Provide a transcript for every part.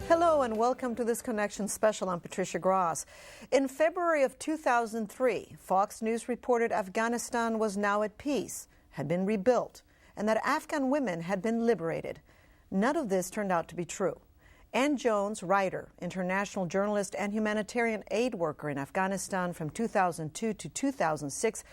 Hello and welcome to this Connection special. I'm Patricia Gras. In February of 2003, Fox News reported Afghanistan was now at peace, had been rebuilt, and that Afghan women had been liberated. None of this turned out to be true. Ann Jones, writer, international journalist, and humanitarian aid worker in Afghanistan from 2002 to 2006,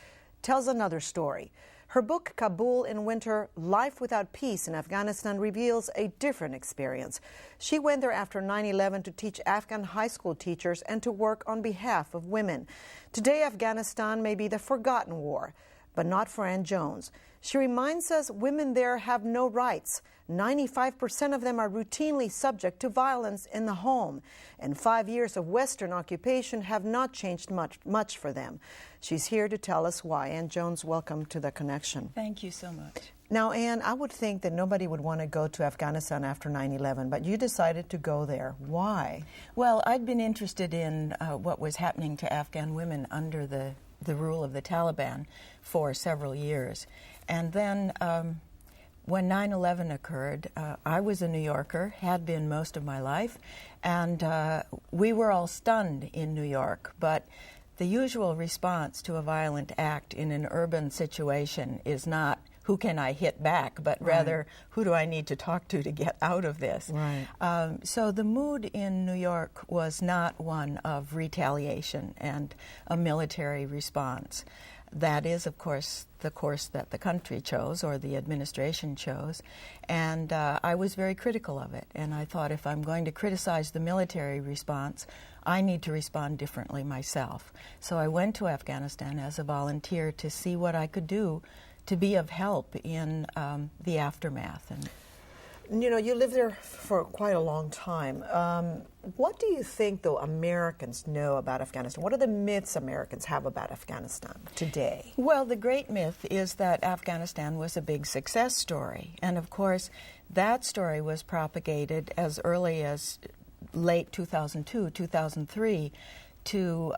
tells another story. Her book, Kabul in Winter, Life Without Peace in Afghanistan, reveals a different experience. She went there after 9/11 to teach Afghan high school teachers and to work on behalf of women. Today, Afghanistan may be the forgotten war, but not for Ann Jones. She reminds us women there have no rights. 95% of them are routinely subject to violence in the home, and 5 years of Western occupation have not changed much for them. She's here to tell us why. Ann Jones, welcome to The Connection. Thank you so much. Now, Ann, I would think that nobody would want to go to Afghanistan after 9/11, but you decided to go there. Why? Well, I'd been interested in what was happening to Afghan women under the rule of the Taliban for several years. And then when 9/11 occurred, I was a New Yorker, had been most of my life, and we were all stunned in New York. But the usual response to a violent act in an urban situation is not, who can I hit back, but rather, who do I need to talk to get out of this? Right. So the mood in New York was not one of retaliation and a military response. That is, of course, the course that the country chose or the administration chose, and I was very critical of it. And I thought, if I'm going to criticize the military response, I need to respond differently myself. So I went to Afghanistan as a volunteer to see what I could do to be of help in the aftermath. And you know, you lived there for quite a long time. What do you think, though, Americans know about Afghanistan? What are the myths Americans have about Afghanistan today? Well, the great myth is that Afghanistan was a big success story. And, of course, that story was propagated as early as late 2002, 2003, to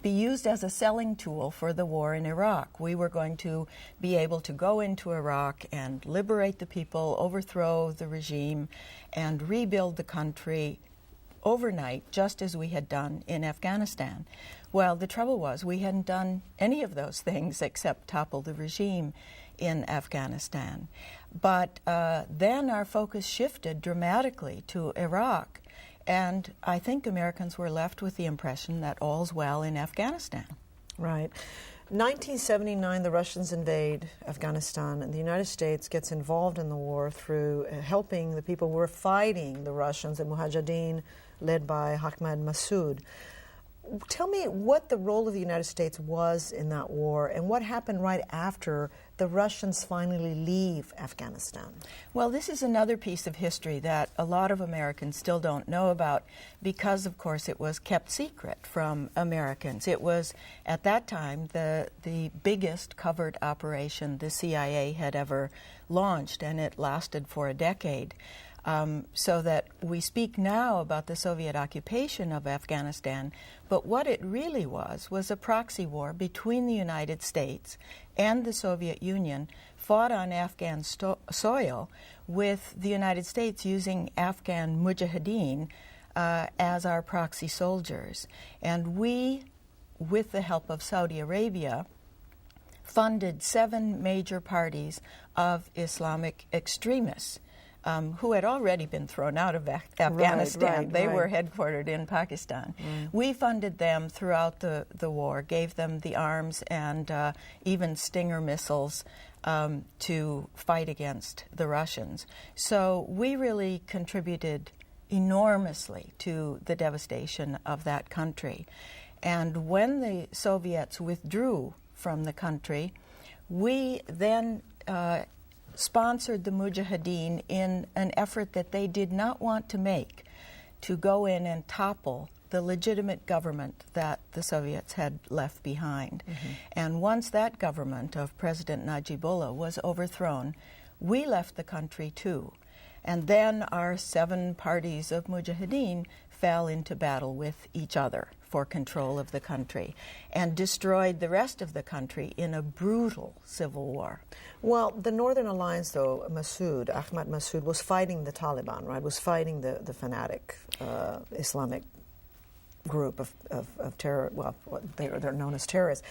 be used as a selling tool for the war in Iraq. We were going to be able to go into Iraq and liberate the people, overthrow the regime, and rebuild the country overnight, just as we had done in Afghanistan. Well, the trouble was we hadn't done any of those things except topple the regime in Afghanistan. But then our focus shifted dramatically to Iraq. And I think Americans were left with the impression that all's well in Afghanistan. Right. 1979, the Russians invade Afghanistan, and the United States gets involved in the war through helping the people who were fighting the Russians, the Mujahideen, led by Ahmad Massoud. Tell me what the role of the United States was in that war and what happened right after the Russians finally leave Afghanistan. Well, this is another piece of history that a lot of Americans still don't know about because, of course, it was kept secret from Americans. It was, at that time, the biggest covert operation the CIA had ever launched, and it lasted for a decade. So that we speak now about the Soviet occupation of Afghanistan, but what it really was a proxy war between the United States and the Soviet Union, fought on Afghan soil, with the United States using Afghan Mujahideen as our proxy soldiers. And we, with the help of Saudi Arabia, funded 7 major parties of Islamic extremists who had already been thrown out of Afghanistan. They were headquartered in Pakistan. We funded them throughout the war, gave them the arms and even Stinger missiles to fight against the Russians. So we really contributed enormously to the devastation of that country. And when the Soviets withdrew from the country, we then sponsored the Mujahideen in an effort that they did not want to make, to go in and topple the legitimate government that the Soviets had left behind. And once that government of President Najibullah was overthrown, we left the country too. And then our 7 parties of Mujahideen fell into battle with each other for control of the country and destroyed the rest of the country in a brutal civil war. Well, the Northern Alliance, though, Ahmad Massoud, was fighting the Taliban, right? Was fighting the fanatic Islamic group of terror. Well, they're known as terrorists.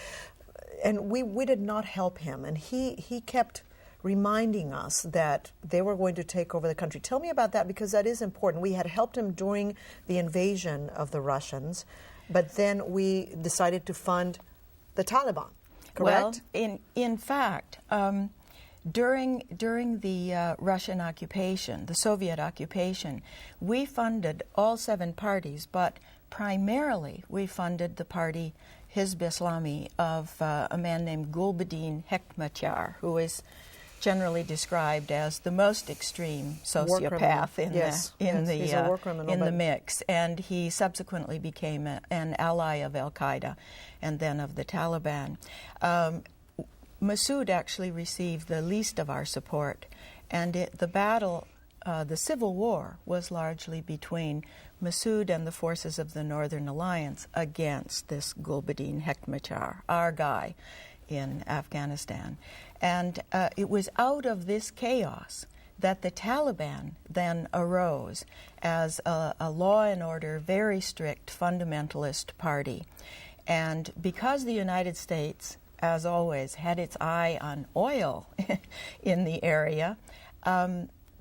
And we did not help him. And he kept reminding us that they were going to take over the country. Tell me about that, because that is important. We had helped him during the invasion of the Russians, but then we decided to fund the Taliban, correct? Well, in fact, during the Russian occupation, the Soviet occupation, we funded all 7 parties, but primarily we funded the party Hizb Islami of a man named Gulbuddin Hekmatyar, who is generally described as the most extreme sociopath in the mix, and he subsequently became an ally of Al-Qaeda and then of the Taliban. Massoud actually received the least of our support, and the civil war was largely between Massoud and the forces of the Northern Alliance against this Gulbuddin Hekmatyar, our guy in Afghanistan. And it was out of this chaos that the Taliban then arose as a law and order, very strict fundamentalist party. And because the United States, as always, had its eye on oil in the area,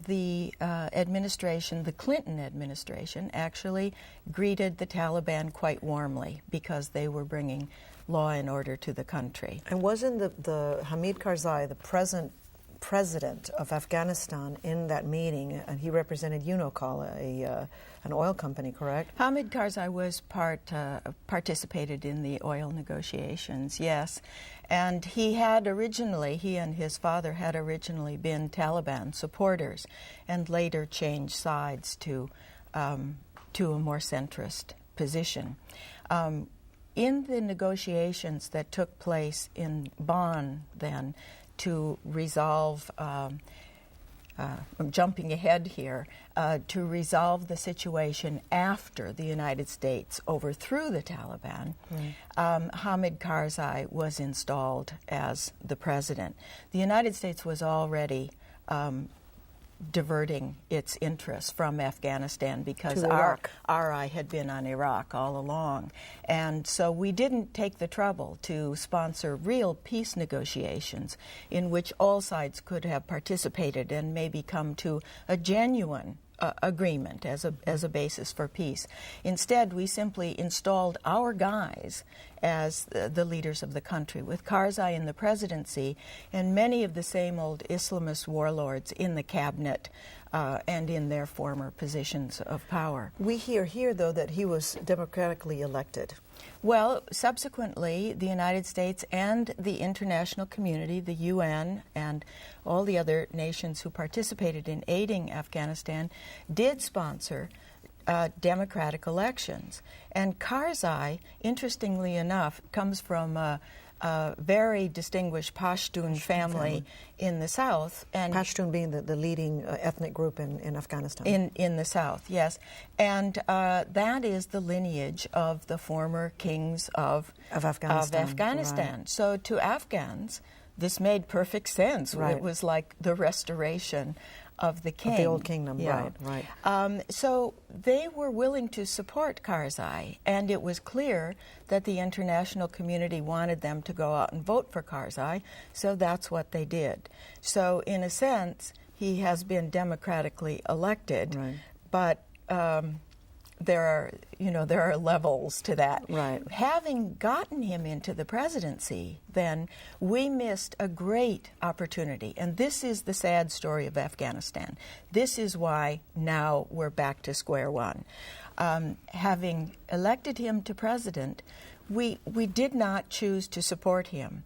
the administration, the Clinton administration, actually greeted the Taliban quite warmly because they were bringing law and order to the country. And wasn't the Hamid Karzai, the present president of Afghanistan, in that meeting? And he represented Unocal, an oil company, correct? Hamid Karzai was participated in the oil negotiations, yes. And he and his father had originally been Taliban supporters and later changed sides to a more centrist position. In the negotiations that took place in Bonn then to resolve, I'm jumping ahead here, to resolve the situation after the United States overthrew the Taliban, Hamid Karzai was installed as the president. The United States was already diverting its interests from Afghanistan because our eye had been on Iraq all along. And so we didn't take the trouble to sponsor real peace negotiations in which all sides could have participated and maybe come to a genuine agreement as a basis for peace. Instead, we simply installed our guys as the leaders of the country, with Karzai in the presidency and many of the same old Islamist warlords in the cabinet and in their former positions of power. We hear here, though, that he was democratically elected. Well, subsequently, the United States and the international community, the UN, and all the other nations who participated in aiding Afghanistan did sponsor democratic elections. And Karzai, interestingly enough, comes from a very distinguished Pashtun family in the south. And Pashtun being the leading ethnic group in Afghanistan. In the south, yes. And that is the lineage of the former kings of Afghanistan. Right. So to Afghans, this made perfect sense. Right. It was like the restoration of the king. Of the old kingdom, yeah. right. So they were willing to support Karzai, and it was clear that the international community wanted them to go out and vote for Karzai, so that's what they did. So in a sense, he has been democratically elected, right. But there are levels to that. Right. Having gotten him into the presidency, then we missed a great opportunity, and this is the sad story of Afghanistan. This is why now we're back to square one. Having elected him to president, we did not choose to support him.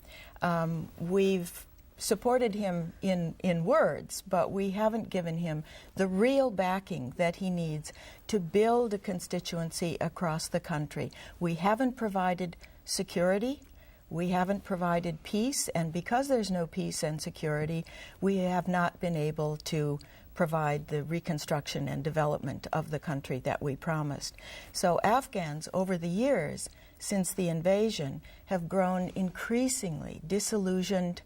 We've supported him in words, but we haven't given him the real backing that he needs to build a constituency across the country. We haven't provided security, we haven't provided peace, and because there's no peace and security, we have not been able to provide the reconstruction and development of the country that we promised. So Afghans, over the years since the invasion, have grown increasingly disillusioned,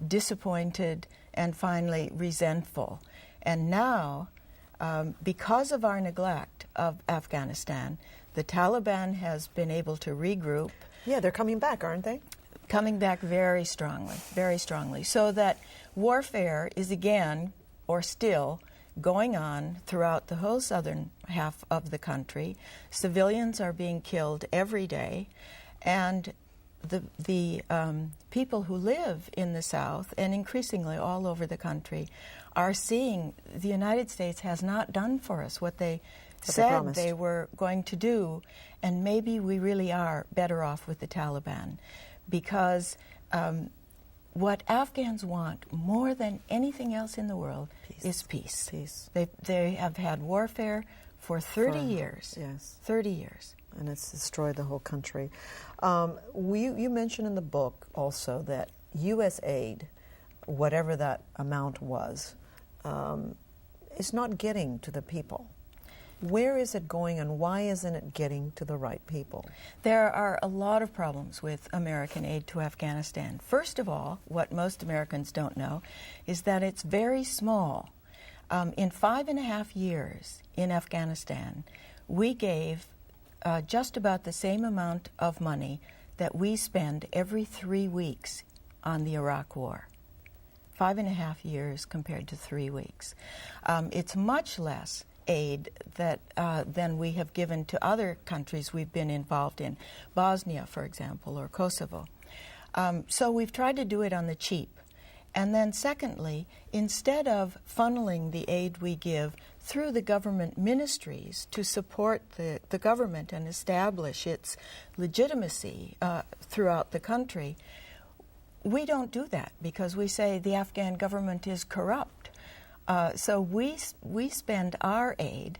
disappointed, and finally resentful. And now, because of our neglect of Afghanistan, the Taliban has been able to regroup. Yeah, they're coming back, aren't they? Coming back very strongly, so that warfare is again, or still, going on throughout the whole southern half of the country. Civilians are being killed every day, and the people who live in the South, and increasingly all over the country, are seeing the United States has not done for us what they said they were going to do, and maybe we really are better off with the Taliban, because what Afghans want more than anything else in the world is peace. They have had warfare for 30 years. Yes. 30 years. And it's destroyed the whole country. You mentioned in the book also that U.S. aid, whatever that amount was, is not getting to the people. Where is it going, and why isn't it getting to the right people? There are a lot of problems with American aid to Afghanistan. First of all, what most Americans don't know is that it's very small. In 5.5 years in Afghanistan, we gave just about the same amount of money that we spend every 3 weeks on the Iraq War. 5.5 years compared to 3 weeks. It's much less aid than we have given to other countries we've been involved in, Bosnia, for example, or Kosovo. So we've tried to do it on the cheap. And then secondly, instead of funneling the aid we give through the government ministries to support the government and establish its legitimacy throughout the country, we don't do that because we say the Afghan government is corrupt. So we spend our aid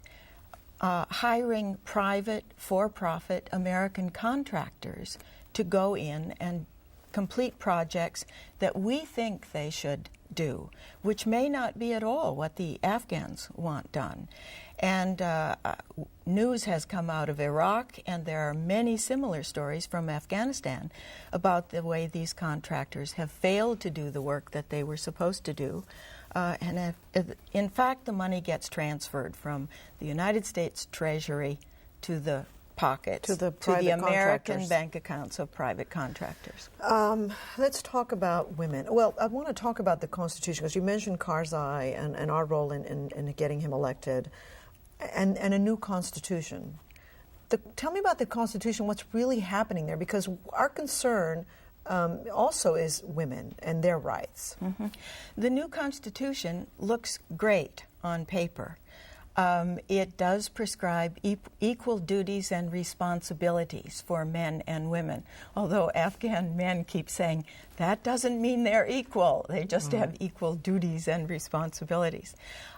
hiring private, for-profit American contractors to go in and complete projects that we think they should do, which may not be at all what the Afghans want done. And news has come out of Iraq, and there are many similar stories from Afghanistan about the way these contractors have failed to do the work that they were supposed to do. And in fact, the money gets transferred from the United States Treasury to the pockets, to the American bank accounts of private contractors. Let's talk about women. Well, I want to talk about the Constitution, because you mentioned Karzai and our role in getting him elected, and a new Constitution. Tell me about the Constitution, what's really happening there, because our concern also is women and their rights. Mm-hmm. The new Constitution looks great on paper. It does prescribe equal duties and responsibilities for men and women, although Afghan men keep saying that doesn't mean they're equal. They just have equal duties and responsibilities.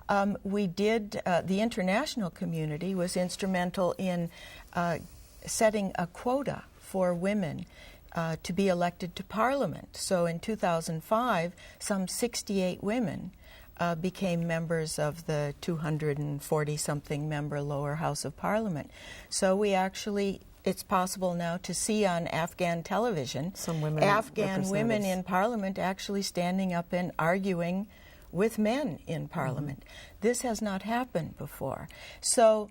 The international community was instrumental in setting a quota for women to be elected to Parliament. So in 2005, some 68 women became members of the 240-something member lower house of Parliament. So it's possible now to see on Afghan television Afghan women in Parliament actually standing up and arguing with men in Parliament. This has not happened before. So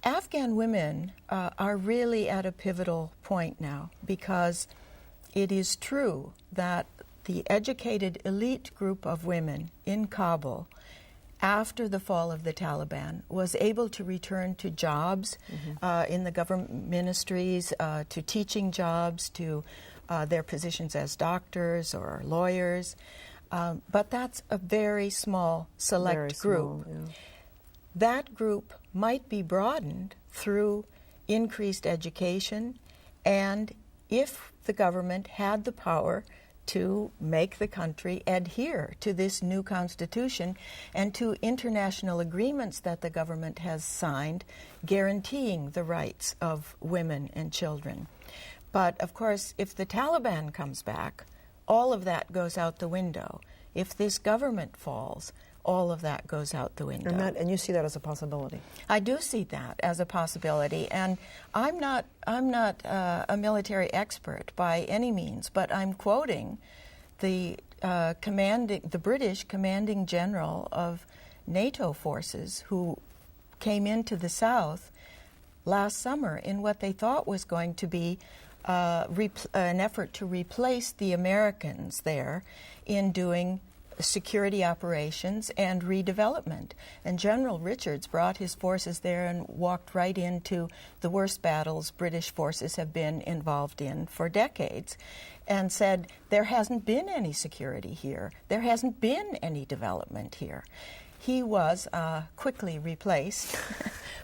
Afghan women are really at a pivotal point now, because it is true that the educated elite group of women in Kabul, after the fall of the Taliban, was able to return to jobs in the government ministries, to teaching jobs, to their positions as doctors or lawyers. But that's a very small, select group. That group might be broadened through increased education, and if the government had the power to make the country adhere to this new constitution and to international agreements that the government has signed guaranteeing the rights of women and children. But of course, if the Taliban comes back, all of that goes out the window. If this government falls, all of that goes out the window. And you see that as a possibility? I do see that as a possibility, and I'm not a military expert by any means, but I'm quoting the British commanding general of NATO forces, who came into the South last summer in what they thought was going to be an effort to replace the Americans there in doing security operations and redevelopment. And General Richards brought his forces there and walked right into the worst battles British forces have been involved in for decades, and said, there hasn't been any security here. There hasn't been any development here. He was quickly replaced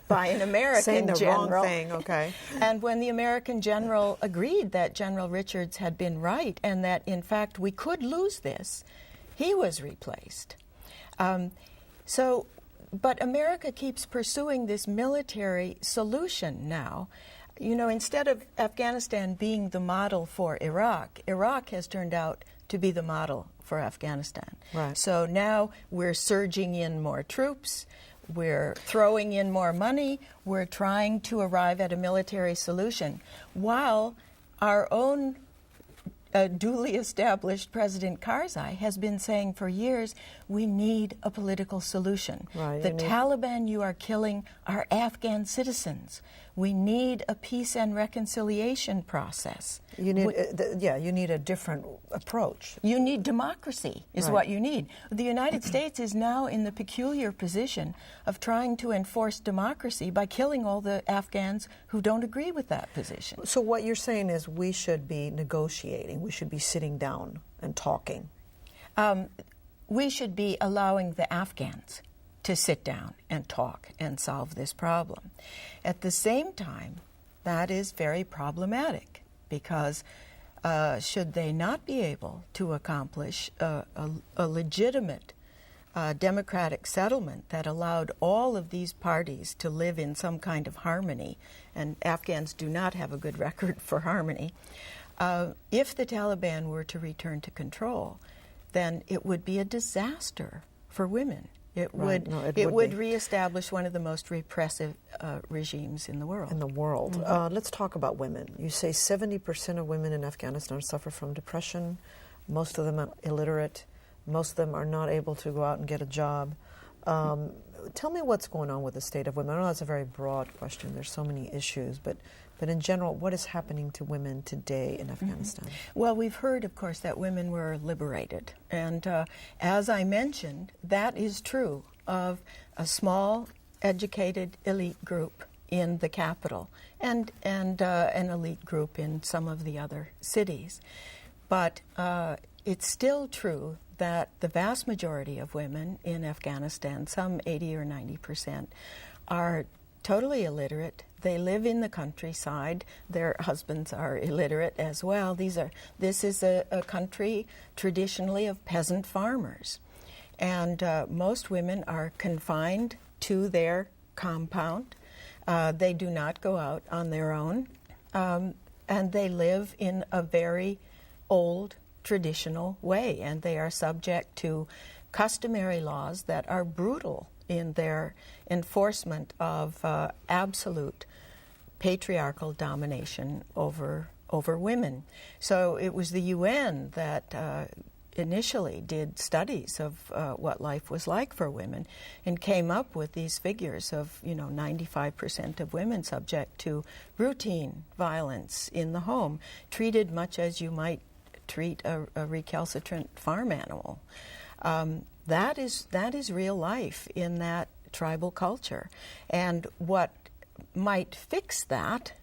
by an American saying the general. wrong thing, okay. And when the American general agreed that General Richards had been right and that, in fact, we could lose this, he was replaced. But America keeps pursuing this military solution now. You know, instead of Afghanistan being the model for Iraq, Iraq has turned out to be the model for Afghanistan. Right. So now we're surging in more troops, we're throwing in more money, we're trying to arrive at a military solution, while our own duly established President Karzai has been saying for years, we need a political solution. Right, the Taliban you are killing are Afghan citizens. We need a peace and reconciliation process. You need, you need a different approach. You need democracy, is Right. what you need. The United States is now in the peculiar position of trying to enforce democracy by killing all the Afghans who don't agree with that position. So what you're saying is we should be negotiating, we should be sitting down and talking. We should be allowing the Afghans to sit down and talk and solve this problem. At the same time, that is very problematic, because should they not be able to accomplish a legitimate democratic settlement that allowed all of these parties to live in some kind of harmony, and Afghans do not have a good record for harmony, if the Taliban were to return to control, then it would be a disaster for women. It would reestablish one of the most repressive regimes in the world. Mm-hmm. Let's talk about women. You say 70% of women in Afghanistan suffer from depression. Most of them are illiterate. Most of them are not able to go out and get a job. Tell me what's going on with the state of women. I know that's a very broad question. There's so many issues, but in general, what is happening to women today in Afghanistan? Mm-hmm. Well, we've heard, of course, that women were liberated. And as I mentioned, that is true of a small, educated elite group in the capital and an elite group in some of the other cities. But it's still true that the vast majority of women in Afghanistan, some 80 or 90%, are totally illiterate. They live in the countryside. Their husbands are illiterate as well. This is a country traditionally of peasant farmers. And most women are confined to their compound. They do not go out on their own. And they live in a very old, traditional way. And they are subject to customary laws that are brutal in their enforcement of absolute patriarchal domination over women. So it was the UN that initially did studies of what life was like for women and came up with these figures of 95% of women subject to routine violence in the home, treated much as you might treat a recalcitrant farm animal. That is real life in that tribal culture. And what might fix that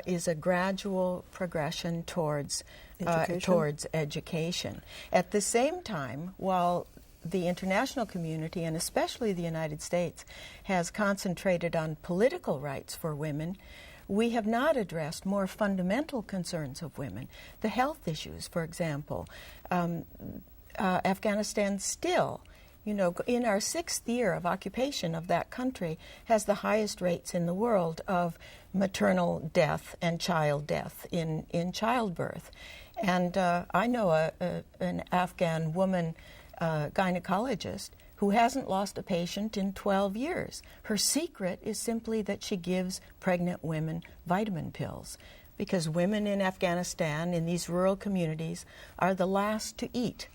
is a gradual progression towards education. At the same time, while the international community, and especially the United States, has concentrated on political rights for women, we have not addressed more fundamental concerns of women. The health issues, for example. Afghanistan still, in our 6th year of occupation of that country, has the highest rates in the world of maternal death and child death in childbirth. And I know an Afghan woman gynecologist who hasn't lost a patient in 12 years. Her secret is simply that she gives pregnant women vitamin pills, because women in Afghanistan, in these rural communities, are the last to eat.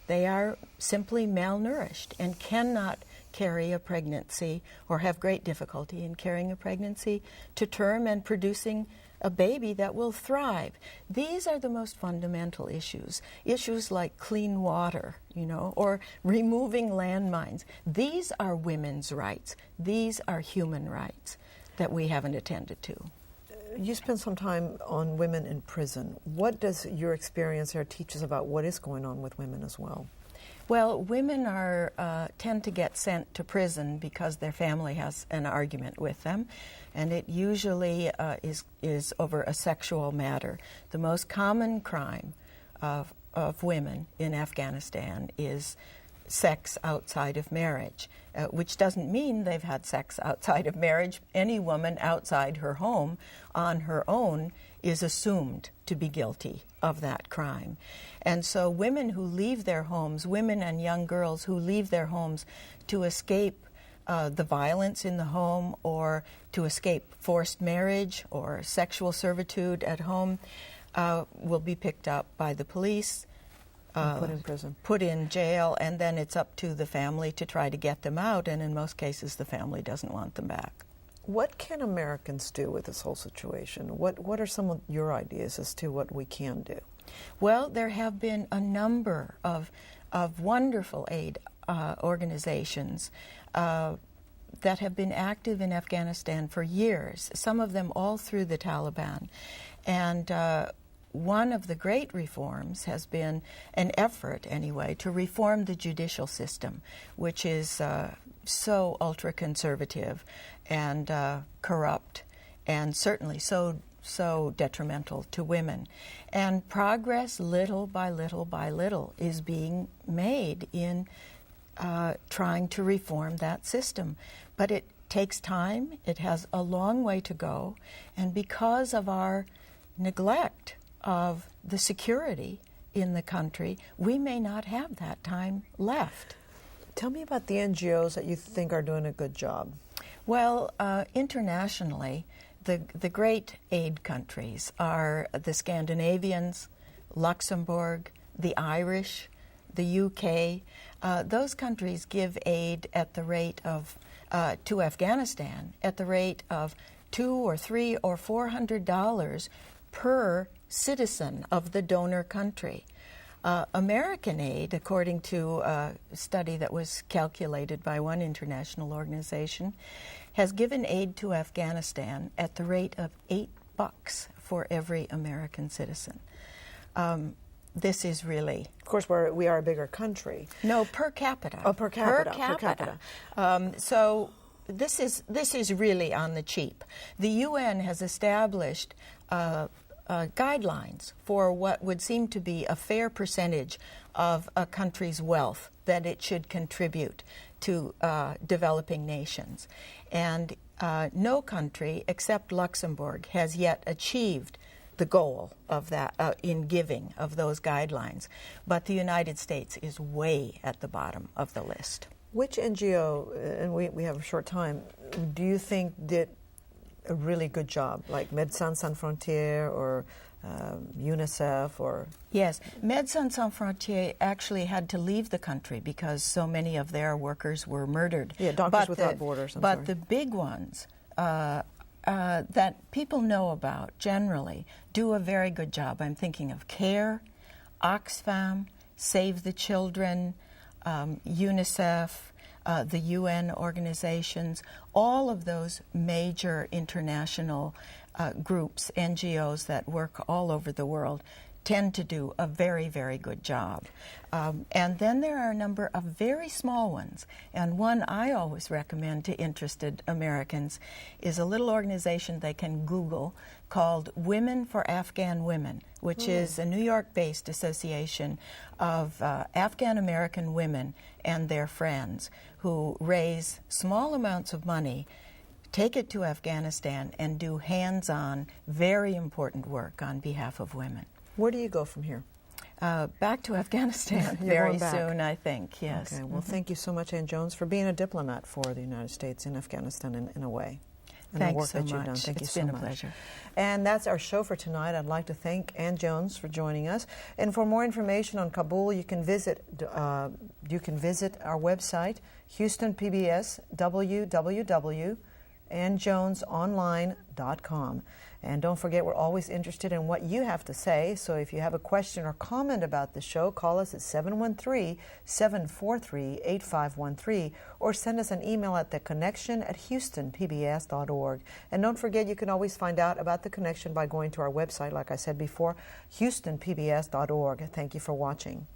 They are simply malnourished and cannot carry a pregnancy, or have great difficulty in carrying a pregnancy to term and producing a baby that will thrive. These are the most fundamental issues. Issues like clean water, or removing landmines. These are women's rights. These are human rights that we haven't attended to. You spent some time on women in prison. What does your experience there teach us about what is going on with women as well? Well, women tend to get sent to prison because their family has an argument with them, and it usually is over a sexual matter. The most common crime of women in Afghanistan is sex outside of marriage, which doesn't mean they've had sex outside of marriage. Any woman outside her home on her own is assumed to be guilty of that crime. And so women who leave their homes, women and young girls who leave their homes to escape the violence in the home, or to escape forced marriage or sexual servitude at home, will be picked up by the police, put in prison, put in jail, and then it's up to the family to try to get them out, and in most cases the family doesn't want them back. What can Americans do with this whole situation? What are some of your ideas as to what we can do? Well, there have been a number of wonderful aid organizations that have been active in Afghanistan for years, some of them all through the Taliban. And one of the great reforms has been an effort, anyway, to reform the judicial system, which is so ultra-conservative and corrupt, and certainly so detrimental to women. And progress, little by little by little, is being made in trying to reform that system. But it takes time, it has a long way to go, and because of our neglect of the security in the country, we may not have that time left. Tell me about the NGOs that you think are doing a good job. Well, internationally, the great aid countries are the Scandinavians, Luxembourg, the Irish, the UK. Those countries give aid at the rate of to Afghanistan at the rate of $200 or $300 or $400 per citizen of the donor country. American aid, according to a study that was calculated by one international organization, has given aid to Afghanistan at the rate of $8 for every American citizen. This is really... Of course, we are a bigger country. No, per capita. Oh, per capita. Per capita. So this is really on the cheap. The UN has established guidelines for what would seem to be a fair percentage of a country's wealth that it should contribute to developing nations. And no country except Luxembourg has yet achieved the goal of that in giving of those guidelines. But the United States is way at the bottom of the list. Which NGO, and we have a short time, do you think did a really good job, like Médecins Sans Frontières or UNICEF or... Yes, Médecins Sans Frontières actually had to leave the country because so many of their workers were murdered. Yeah, Doctors Without Borders. But the big ones that people know about generally do a very good job. I'm thinking of CARE, Oxfam, Save the Children, UNICEF, the UN organizations, all of those major international groups, NGOs that work all over the world, tend to do a very, very good job. And then there are a number of very small ones. And one I always recommend to interested Americans is a little organization they can Google called Women for Afghan Women, which is a New York-based association of Afghan American women and their friends who raise small amounts of money, take it to Afghanistan, and do hands-on, very important work on behalf of women. Where do you go from here? back to Afghanistan You're very going back. soon, I think, yes. Okay, well, thank you so much, Ann Jones, for being a diplomat for the United States in Afghanistan in a way. And Thanks the work so that you've much. done. Thank you It's so been a much. pleasure. And that's our show for tonight. I'd like to thank Ann Jones for joining us. And for more information on Kabul, you can visit our website, Houston PBS, www.annjonesonline.com. And don't forget, we're always interested in what you have to say. So if you have a question or comment about the show, call us at 713-743-8513 or send us an email at theconnection@houstonpbs.org. And don't forget, you can always find out about The Connection by going to our website, like I said before, houstonpbs.org. Thank you for watching.